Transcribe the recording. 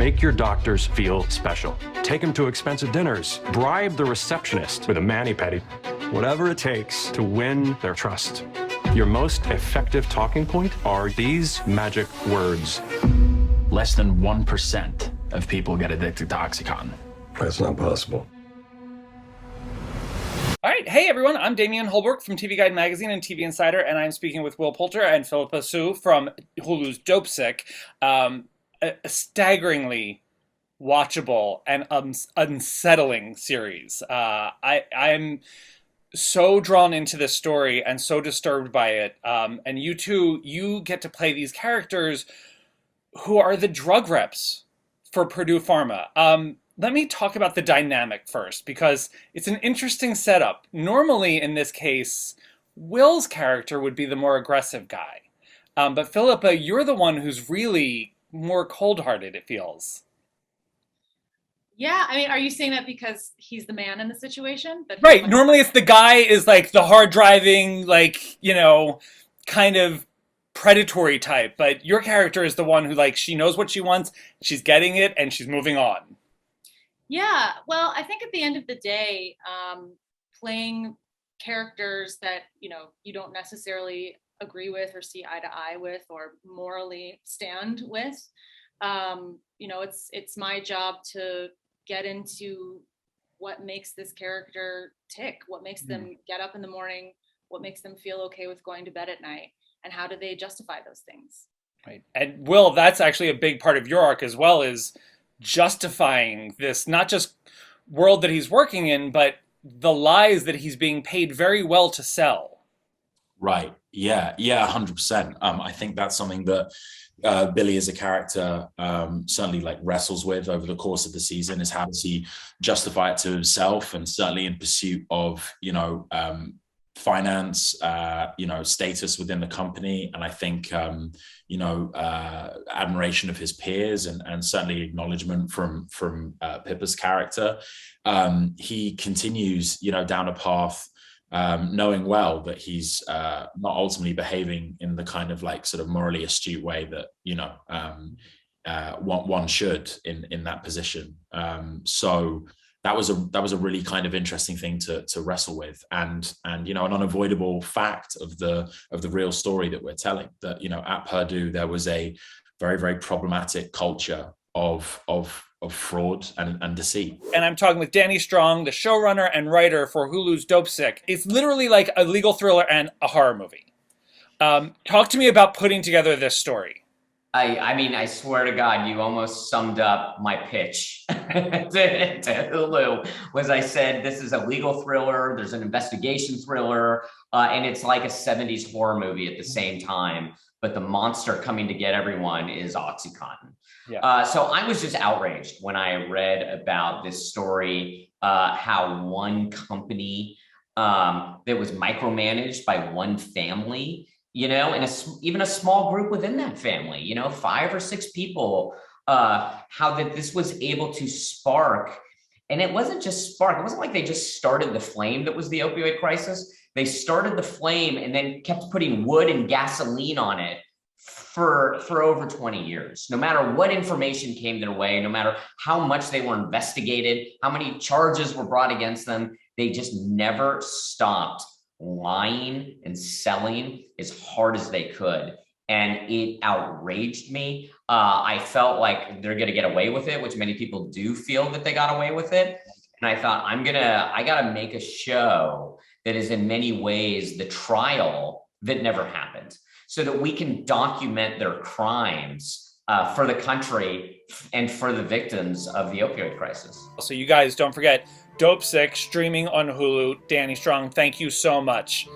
Make your doctors feel special. Take them to expensive dinners. Bribe the receptionist with a mani-pedi. Whatever it takes to win their trust. Your most effective talking point are these magic words. Less than 1% of people get addicted to OxyContin. That's not possible. All right, hey everyone, I'm Damian Holbrook from TV Guide Magazine and TV Insider, and I'm speaking with Will Poulter and Phillipa Soo from Hulu's DOPESICK. A staggeringly watchable and unsettling series. I'm so drawn into this story and so disturbed by it. And you two, you get to play these characters who are the drug reps for Purdue Pharma. Let me talk about the dynamic first, because it's an interesting setup. Normally, in this case, Will's character would be the more aggressive guy. But Philippa, you're the one who's really more cold-hearted, it feels. Yeah, I mean, are you saying that because he's the man in the situation? Right, normally it's the guy is like the hard-driving, like, you know, kind of predatory type, but your character is the one who, like, she knows what she wants, she's getting it, and she's moving on. Yeah, well, I think at the end of the day, playing characters that, you know, you don't necessarily agree with or see eye to eye with or morally stand with, you know, it's my job to get into what makes this character tick, what makes them get up in the morning, what makes them feel okay with going to bed at night, and how do they justify those things. Right. And Will, that's actually a big part of your arc as well, is justifying this, not just world that he's working in, but the lies that he's being paid very well to sell. Right. Yeah. 100%. I think that's something that Billy as a character certainly like wrestles with over the course of the season, is how does he justify it to himself, and certainly in pursuit of, you know, finance, you know, status within the company. And I think, you know, admiration of his peers and certainly acknowledgement from Pippa's character. He continues, you know, down a path, knowing well that he's not ultimately behaving in the kind of like sort of morally astute way that, you know, one should in that position. So that was a really kind of interesting thing to wrestle with, and you know, an unavoidable fact of the real story that we're telling, that, you know, at Purdue there was a very, very problematic culture of fraud and deceit. And I'm talking with Danny Strong, the showrunner and writer for Hulu's DOPESICK. It's literally like a legal thriller and a horror movie. Talk to me about putting together this story. I mean, I swear to God, you almost summed up my pitch to Hulu. Was I said, this is a legal thriller, there's an investigation thriller, and it's like a 70s horror movie at the same time, but the monster coming to get everyone is OxyContin. Yeah. So I was just outraged when I read about this story, how one company that was micromanaged by one family, you know, and even a small group within that family, you know, 5 or 6 people, how that this was able to spark. And it wasn't just spark. It wasn't like they just started the flame that was the opioid crisis. They started the flame and then kept putting wood and gasoline on it for over 20 years. No matter what information came their way, no matter how much they were investigated, how many charges were brought against them, they just never stopped lying and selling as hard as they could. And it outraged me. I felt like they're going to get away with it, which many people do feel that they got away with it. And I thought, I got to make a show that is in many ways the trial that never happened, so that we can document their crimes for the country and for the victims of the opioid crisis. So you guys don't forget, DOPESICK streaming on Hulu. Danny Strong, thank you so much.